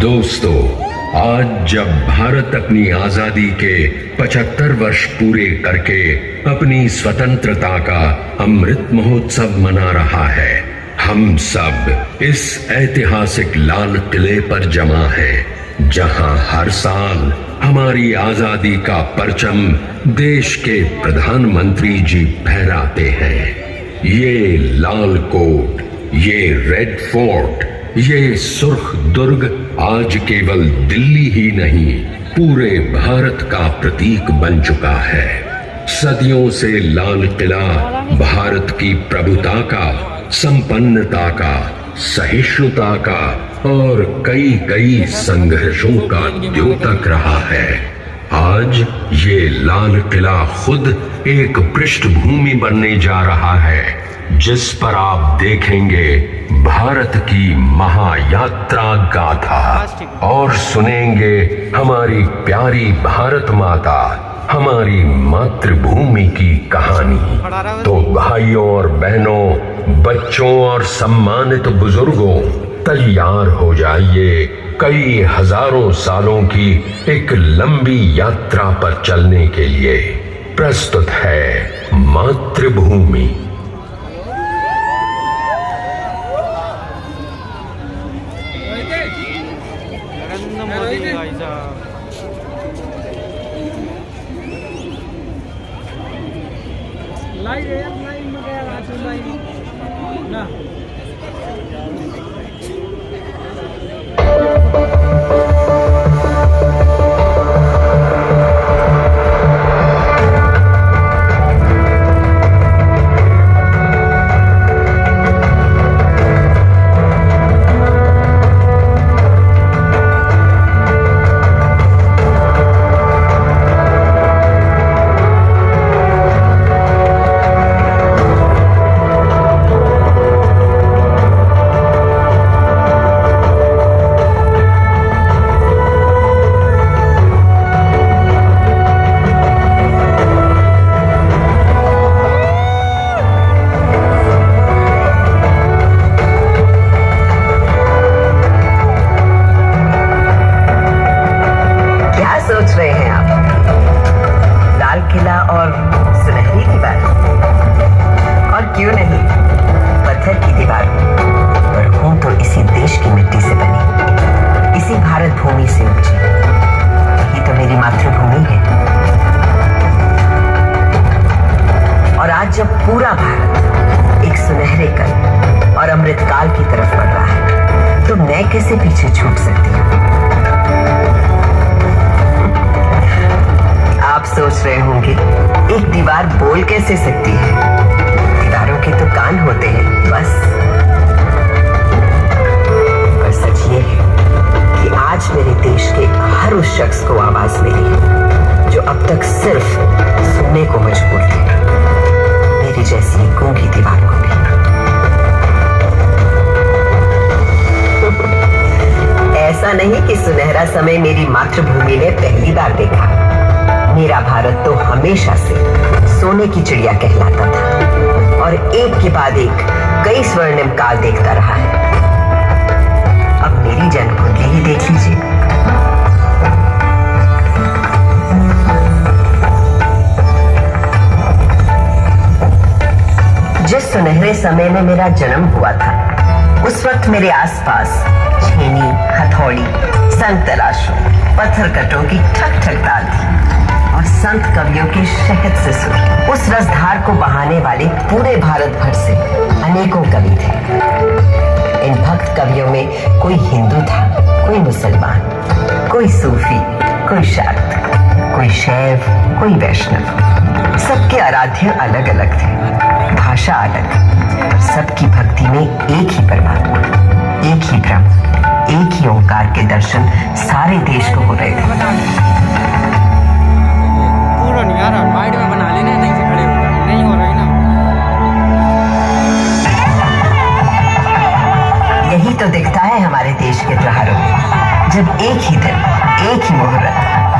दोस्तों, आज जब भारत अपनी आजादी के 75 वर्ष पूरे करके अपनी स्वतंत्रता का अमृत महोत्सव मना रहा है, हम सब इस ऐतिहासिक लाल किले पर जमा हैं, जहां हर साल हमारी आजादी का परचम देश के प्रधानमंत्री जी फहराते हैं। ये लाल कोट, ये रेड फोर्ट, ये सुर्ख दुर्ग आज केवल दिल्ली ही नहीं, पूरे भारत का प्रतीक बन चुका है। सदियों से लाल किला भारत की प्रभुता का, संपन्नता का, सहिष्णुता का और कई कई संघर्षों का द्योतक रहा है। आज ये लाल किला खुद एक पृष्ठभूमि बनने जा रहा है, जिस पर आप देखेंगे भारत की महायात्रा गाथा और सुनेंगे हमारी प्यारी भारत माता, हमारी मातृभूमि की कहानी। तो भाइयों और बहनों, बच्चों और सम्मानित बुजुर्गों, तैयार हो जाइए कई हजारों सालों की एक लंबी यात्रा पर चलने के लिए। प्रस्तुत है मातृभूमि। जब पूरा भारत एक सुनहरे कल और अमृतकाल की तरफ बढ़ रहा है, तो मैं कैसे पीछे छूट सकती हूँ? आप सोच रहे होंगे, एक दीवार बोल कैसे सकती है? दीवारों के तो कान होते हैं, बस। पर सच ये है कि आज मेरे देश के हर उस शख्स को आवाज मिली है जो अब तक सिर्फ सुनने को मजबूर थे, मेरी जैसी गूंगी दीवार को भी। ऐसा नहीं कि सुनहरा समय मेरी मातृभूमि ने पहली बार देखा। मेरा भारत तो हमेशा से सोने की चिड़िया कहलाता था और एक के बाद एक कई स्वर्णिम काल देखता रहा है। अब मेरी जन्मकुंडली ही देख लीजिए। जिस सुनहरे समय में मेरा जन्म हुआ था, उस वक्त मेरे आसपास छेनी, हथौड़ी, संग तराशों, पत्थर कटों की ठक ठक ताल थी और संत कवियों के शहद से सुर उस रसधार को बहाने वाले पूरे भारत भर से अनेकों कवि थे। इन भक्त कवियों में कोई हिंदू था, कोई मुसलमान, कोई सूफी, कोई शाक्त, कोई शैव, कोई वैष्णव। सबके आराध्य अलग अलग थे, भाषा अलग, पर सबकी भक्ति में एक ही परमात्मा, एक ही ब्रह्म, एक ही ओंकार के दर्शन सारे देश को हो रहे थे। पूरा नहीं आ रहा, वाइड में बना लेना, नहीं से खड़े हो, नहीं हो रहा है ना। यही तो दिखता है हमारे देश के त्योहारों में, जब एक ही दिन, एक ही मुहूर्त,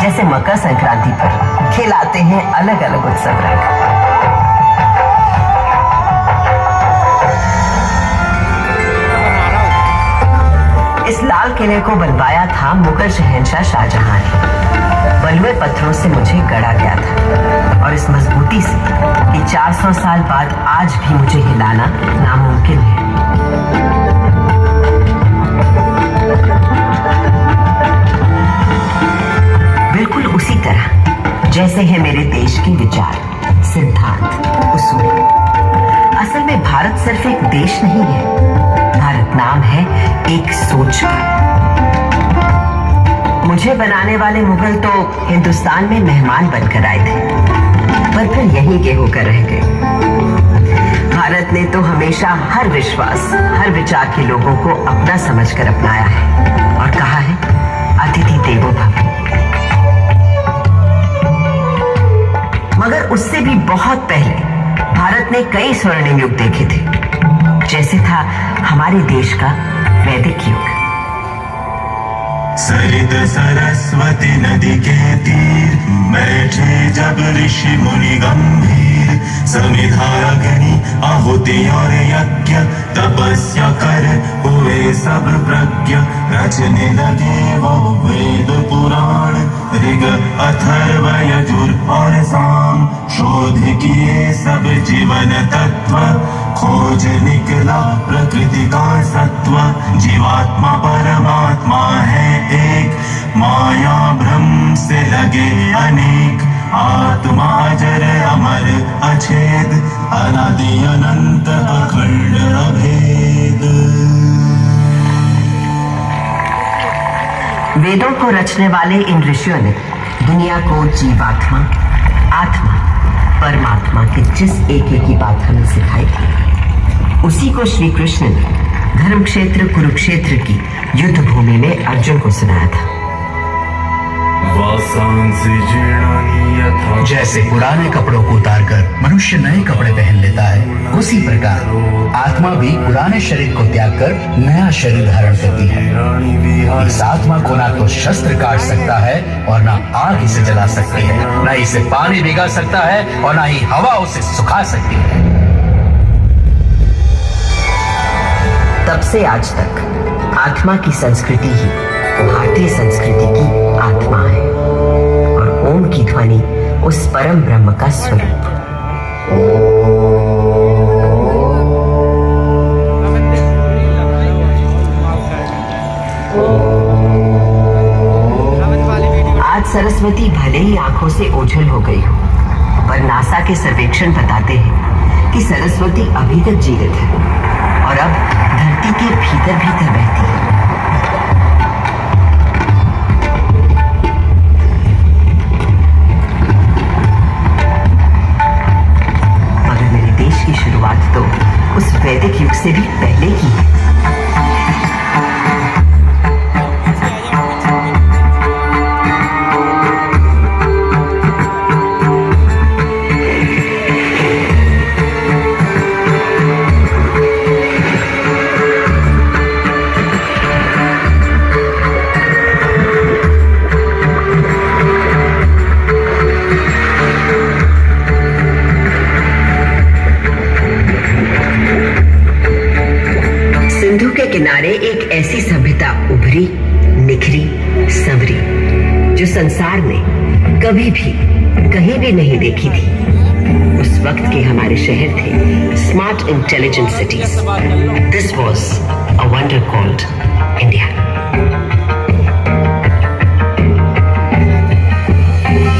जैसे मकर संक्रांति पर खिलाते हैं अलग अलग उत्सव रंग। इस लाल किले को बनवाया था मुगल शहंशाह शाहजहां ने। बलुए पत्थरों से मुझे गढ़ा गया था और इस मजबूती से कि 400 साल बाद आज भी मुझे हिलाना नामुमकिन है। बिल्कुल उसी तरह जैसे है मेरे देश के विचार, सिद्धांत, उसूल। असल में भारत सिर्फ एक देश नहीं है, भारत नाम है एक सोच का। मुझे बनाने वाले मुगल तो हिंदुस्तान में मेहमान बनकर आए थे, पर फिर यहीं के होकर रह गए। भारत ने तो हमेशा हर विश्वास, हर विचार के लोगों को अपना समझकर अपनाया है और कहा है अतिथि देवो भव। मगर उससे भी बहुत पहले भारत ने कई स्वर्णिम युग देखे थे, जैसे था हमारे देश का वैदिक युग। सरित सरस्वती नदी के तीर बैठे जब ऋषि मुनि गंभीर, समिधा अग्नि आहुति और यज्ञ तपस्या कर हुए सब प्रज्ञ, रचने लगे वो वेद पुराण ऋग अथर्व यजुर और साम, शोध किए सब जीवन तत्व, खोज निकला प्रकृति का सत्व, जीवात्मा परमात्मा है एक, माया भ्रम से लगे अनेक, आत्मा अजर अमर अछेद, अनादि अनंत अखंड अभेद। वेदों को रचने वाले इन ऋषियों ने दुनिया को जीवात्मा, आत्मा, परमात्मा की जिस एक की बात हमें सिखाई थी, उसी को श्री कृष्ण ने धर्म क्षेत्र कुरुक्षेत्र की युद्ध भूमि में अर्जुन को सुनाया था। जैसे पुराने कपड़ों को उतारकर मनुष्य नए कपड़े पहन लेता है, उसी प्रकार आत्मा भी पुराने शरीर को त्याग कर नया शरीर धारण करती है। इस आत्मा को ना तो शस्त्र काट सकता है और ना आग इसे जला सकती है, ना इसे पानी भिगा सकता है और ना ही हवा उसे सुखा सकती है। तब से आज तक आत्मा की संस्कृति ही भारतीय संस्कृति की आत्मा है और ओम की ध्वनि उस परम ब्रह्म का स्वरूप। आज सरस्वती भले ही आंखों से ओझल हो गई हो, पर नासा के सर्वेक्षण बताते हैं कि सरस्वती अभी तक जीवित है और अब धरती के भीतर भीतर बहती है। मगर मेरे देश की शुरुआत तो उस वैदिक युग से भी पहले की है। किनारे एक ऐसी सभ्यता उभरी, निखरी, संवरी, जो संसार में कभी भी कहीं भी नहीं देखी थी। उस वक्त के हमारे शहर थे smart intelligent cities. This was a wonder called India.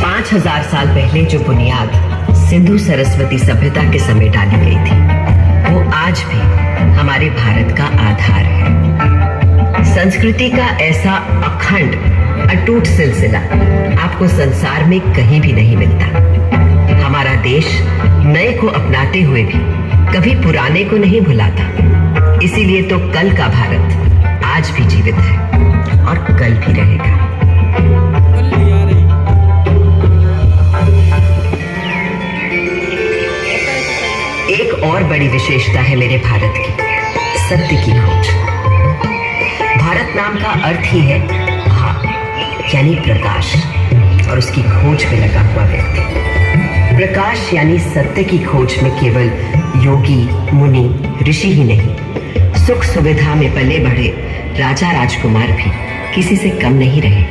5000 साल पहले जो बुनियाद सिंधु सरस्वती सभ्यता के समय डाली गई थी, वो आज भी हमारे भारत का आधार है। संस्कृति का ऐसा अखंड अटूट सिलसिला आपको संसार में कहीं भी नहीं मिलता। हमारा देश नए को अपनाते हुए भी कभी पुराने को नहीं भुलाता। इसीलिए तो कल का भारत आज भी जीवित है और कल भी रहेगा। एक और बड़ी विशेषता है मेरे भारत की, सत्य की खोज। भारत नाम का अर्थ ही है भा, यानी प्रकाश, और उसकी खोज में लगा हुआ व्यक्ति। प्रकाश यानी सत्य की खोज में केवल योगी, मुनि, ऋषि ही नहीं, सुख सुविधा में पले बढ़े राजा राजकुमार भी किसी से कम नहीं रहे।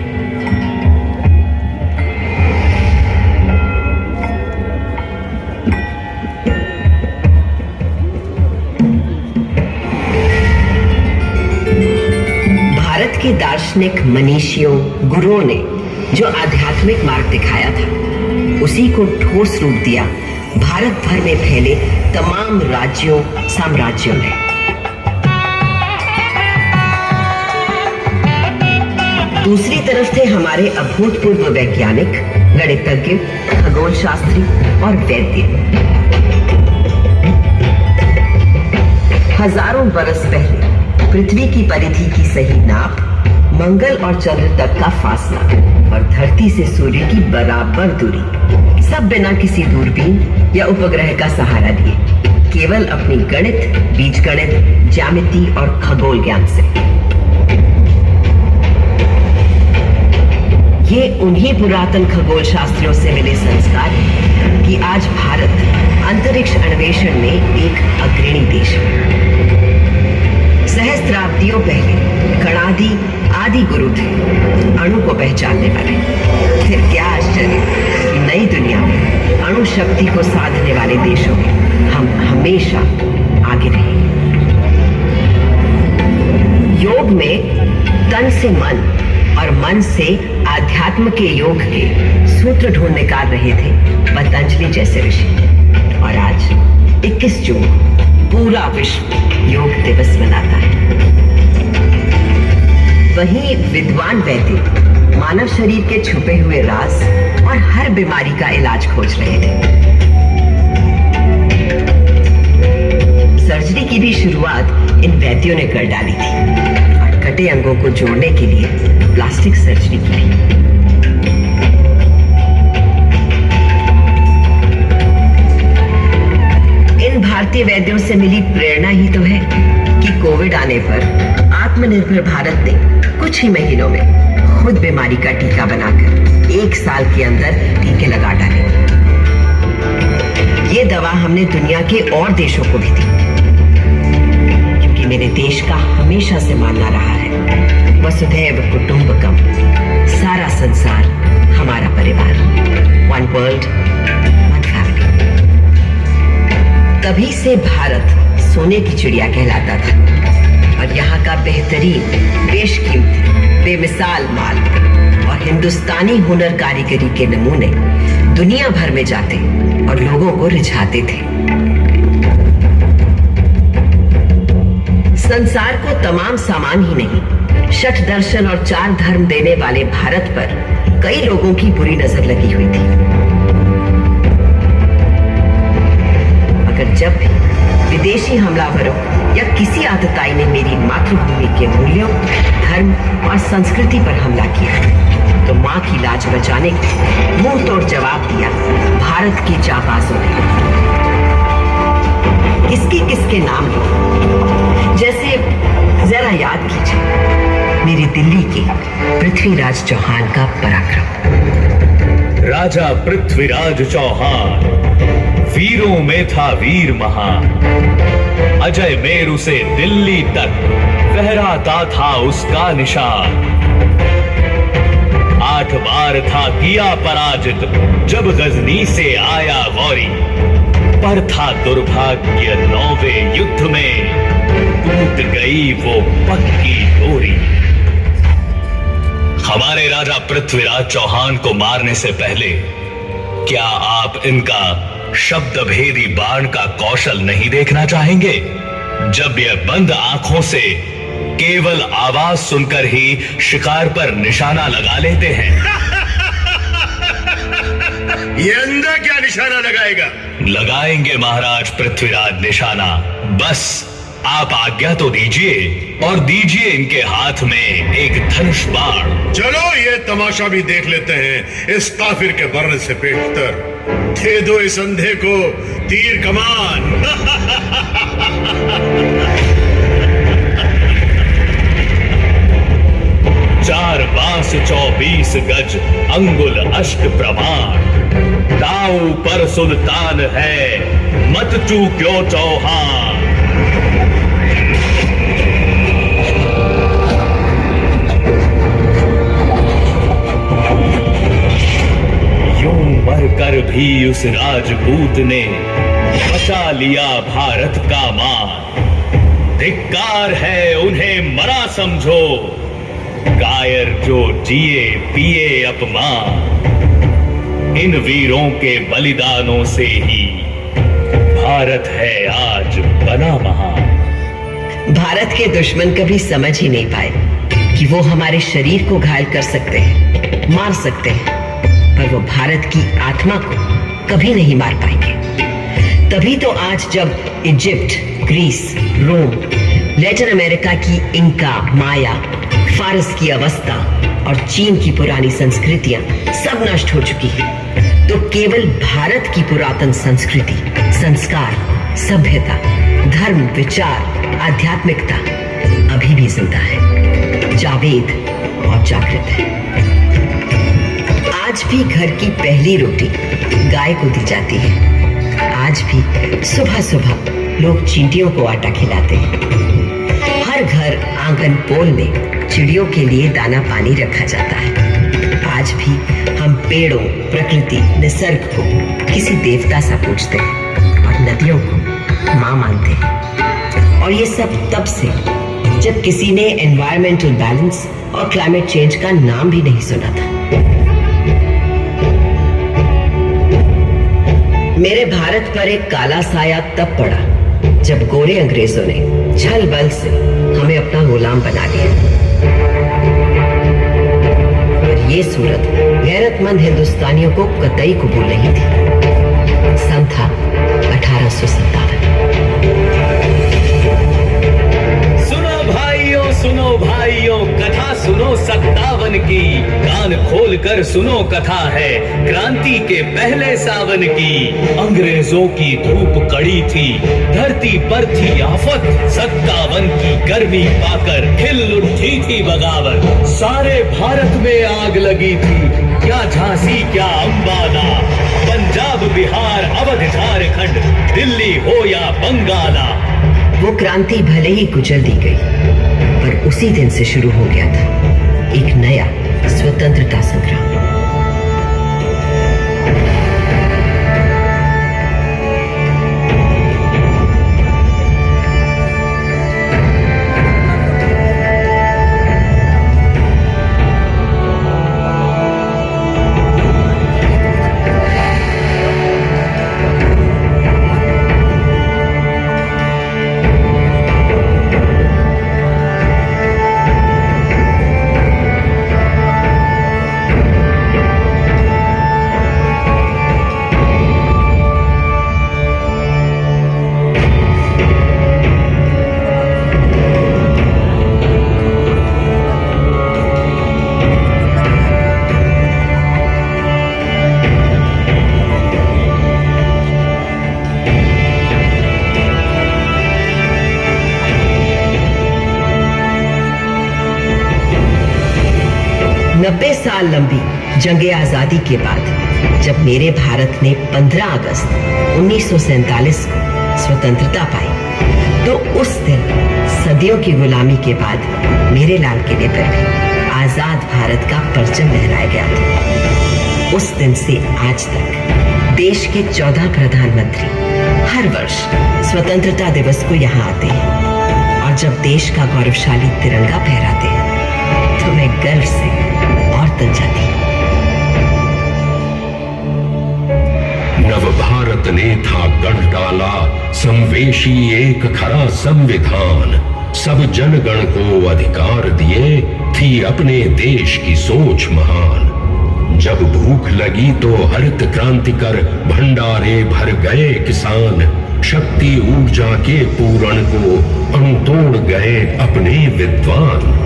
भारत के दार्शनिक मनीषियों गुरुओं ने जो आध्यात्मिक मार्ग दिखाया था, उसी को ठोस रूप दिया भारत भर में फैले तमाम राज्यों साम्राज्यों ने। दूसरी तरफ थे हमारे अभूतपूर्व वैज्ञानिक, गणितज्ञ, खगोल शास्त्री और वैद्य। हजारों बरस पहले पृथ्वी की परिधि की सही नाप, मंगल और चंद्र तक का फासला और धरती से सूर्य की बराबर दूरी, सब बिना किसी दूरबीन या उपग्रह का सहारा लिए, केवल अपनी गणित, बीजगणित, ज्यामिति और खगोल ज्ञान से। ये उन्हीं पुरातन खगोल शास्त्रियों से मिले संस्कार हैं कि आज भारत अंतरिक्ष अन्वेषण में एक अग्रणी देश है। सहस्त्राब्दियों पहले कणादि आदि गुरु थे, अणु को पहचानने वाले। फिर क्या आश्चर्य कि नई दुनिया में अणु शक्ति को साधने वाले देशों में हम हमेशा आगे रहे। योग में तन से मन और मन से आध्यात्म के योग के सूत्र ढूंढ निकाल रहे थे पतंजलि जैसे ऋषि। और आज 21 जून पूरा विश्व योग दिवस मनाता है। वहीं विद्वान वैद्य मानव शरीर के छुपे हुए राज और हर बीमारी का इलाज खोज रहे थे। सर्जरी की भी शुरुआत इन वैद्यों ने कर डाली थी और कटे अंगों को जोड़ने के लिए प्लास्टिक सर्जरी की थी। इन भारतीय वैद्यों से मिली प्रेरणा ही तो है कि कोविड आने पर आत्मनिर्भर भारत ने कुछ ही महीनों में खुद बीमारी का टीका बनाकर 1 साल के अंदर टीके लगा डाले। ये दवा हमने दुनिया के और देशों को भी दी, क्योंकि मेरे देश का हमेशा से मानना रहा है वसुधैव कुटुंबकम, सारा संसार हमारा परिवार, वन वर्ल्ड वन फैमिली। तभी से भारत सोने की चिड़िया कहलाता था और यहाँ का बेहतरीन, बेशकीमती, बेमिसाल माल और हिंदुस्तानी हुनर कारीगरी के नमूने दुनिया भर में जाते और लोगों को रिझाते थे। संसार को तमाम सामान ही नहीं, षट दर्शन और 4 धर्म देने वाले भारत पर कई लोगों की बुरी नजर लगी हुई थी। मगर जब भी विदेशी हमलावरों या किसी आतताई ने मेरी मातृभूमि के मूल्यों, धर्म और संस्कृति पर हमला किया, तो मां की लाज बचाने को मुंह तोड़ जवाब दिया भारत की जाबाजों ने। किसके नाम लो, जैसे जरा याद कीजिए मेरी दिल्ली के पृथ्वीराज चौहान का पराक्रम। राजा पृथ्वीराज चौहान वीरों में था वीर महान, अजय मेरु से दिल्ली तक फहराता था उसका निशान। 8 बार था किया पराजित जब गजनी से आया गौरी, पर था दुर्भाग्य 9वें युद्ध में टूट गई वो पक्की डोरी। हमारे राजा पृथ्वीराज चौहान को मारने से पहले क्या आप इनका शब्द भेदी बाण का कौशल नहीं देखना चाहेंगे? जब यह बंद आंखों से केवल आवाज सुनकर ही शिकार पर निशाना लगा लेते हैं। ये अंधा क्या निशाना लगाएगा? लगाएंगे महाराज पृथ्वीराज निशाना, बस आप आज्ञा तो दीजिए और दीजिए इनके हाथ में एक धनुष बाण। चलो ये तमाशा भी देख लेते हैं इस काफिर के वर्ण से पेटतर। दे दो इस अंधे को तीर कमान। 4 बांस 24 गज अंगुल अष्ट प्रमाण, दाऊ पर सुल्तान है मत चूक्यो चौहान। भी उस राजपूत ने बचा लिया भारत का मान। धिक्कार है उन्हें मरा समझो, कायर जो जिए पिए अपमान। इन वीरों के बलिदानों से ही भारत है आज बना महान। भारत के दुश्मन कभी समझ ही नहीं पाए कि वो हमारे शरीर को घायल कर सकते हैं, मार सकते हैं, पर वो भारत की आत्मा को कभी नहीं मार पाएंगे। तभी तो आज जब इजिप्ट, ग्रीस, रोम, लैटिन अमेरिका की इंका, माया, फारस की अवस्था और चीन की पुरानी संस्कृतियां सब नष्ट हो चुकी हैं, तो केवल भारत की पुरातन संस्कृति, संस्कार, सभ्यता, धर्म, विचार, आध्यात्मिकता अभी भी जिंदा है, जावेद और जागृत है। आज भी घर की पहली रोटी गाय को दी जाती है। आज भी सुबह सुबह लोग चींटियों को आटा खिलाते हैं। हर घर, आंगन, पोल में चिड़ियों के लिए दाना पानी रखा जाता है। आज भी हम पेड़ों, प्रकृति, निसर्ग को किसी देवता सा पूजते हैं और नदियों को मां मानते हैं। और ये सब तब से जब किसी ने एनवायरमेंटल बैलेंस और क्लाइमेट चेंज का नाम भी नहीं सुना था। मेरे भारत पर एक काला साया तब पड़ा जब गोरे अंग्रेजों ने छल बल से हमें अपना गुलाम बना लिया। और ये सूरत गैरतमंद हिंदुस्तानियों को कतई कबूल नहीं थी। सन था 1857। सुनो भाइयों, कथा सुनो 57 की। कान खोल कर सुनो, कथा है क्रांति के पहले सावन की। अंग्रेजों की धूप कड़ी थी, धरती पर थी आफत। 57 की गर्मी पाकर हिल उठी थी बगावत। सारे भारत में आग लगी थी, क्या झांसी क्या अंबाला, पंजाब, बिहार, अवध, झारखंड, दिल्ली हो या बंगाला। वो क्रांति भले ही कुचल दी गई, पर उसी दिन से शुरू हो गया था एक नया स्वतंत्रता संग्राम। साल लंबी जंगे आजादी के बाद जब मेरे भारत ने 15 अगस्त 1947 को स्वतंत्रता पाई, तो उस दिन सदियों की गुलामी के बाद मेरे लाल किले पर भी आजाद भारत का परचम लहराया गया था। उस दिन से आज तक देश के 14 प्रधानमंत्री हर वर्ष स्वतंत्रता दिवस को यहाँ आते हैं, और जब देश का गौरवशाली तिरंगा फहराते हैं तो मैं गर्व से और तन जाती हूँ। नव भारत ने था गढ़ डाला संवेशी एक खरा संविधान। सब जनगण को अधिकार दिए, थी अपने देश की सोच महान। जब भूख लगी तो हरित क्रांति कर भंडारे भर गए किसान। शक्ति ऊर्जा के पूरण को अणतोड़ गए अपने विद्वान।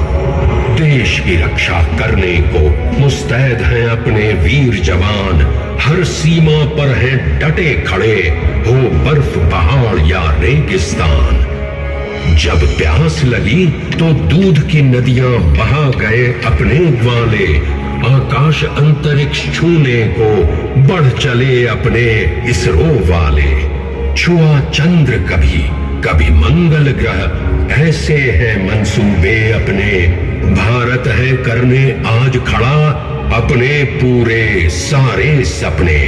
देश की रक्षा करने को मुस्तैद हैं अपने वीर जवान। हर सीमा पर हैं डटे खड़े, हो बर्फ पहाड़ या रेगिस्तान। जब प्यास लगी तो दूध की नदियां बहा गए अपने ग्वाले। आकाश अंतरिक्ष छूने को बढ़ चले अपने इसरो वाले। छुआ चंद्र कभी कभी मंगल ग्रह, ऐसे हैं मंसूबे अपने। भारत है करने आज खड़ा अपने पूरे सारे सपने।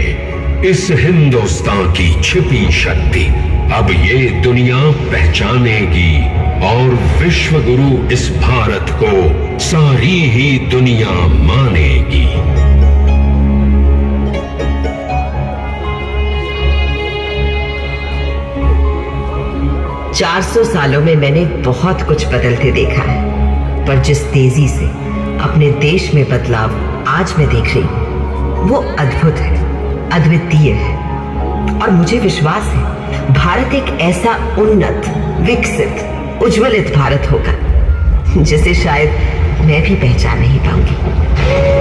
इस हिंदुस्तान की छिपी शक्ति अब ये दुनिया पहचानेगी और विश्व गुरु इस भारत को सारी ही दुनिया मानेगी। 400 सालों में मैंने बहुत कुछ बदलते देखा है, पर जिस तेजी से अपने देश में बदलाव आज मैं देख रही हूं वो अद्भुत है, अद्वितीय है। और मुझे विश्वास है भारत एक ऐसा उन्नत, विकसित, उज्ज्वलित भारत होगा जिसे शायद मैं भी पहचान नहीं पाऊंगी।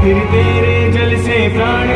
फिर तेरे जल से प्राण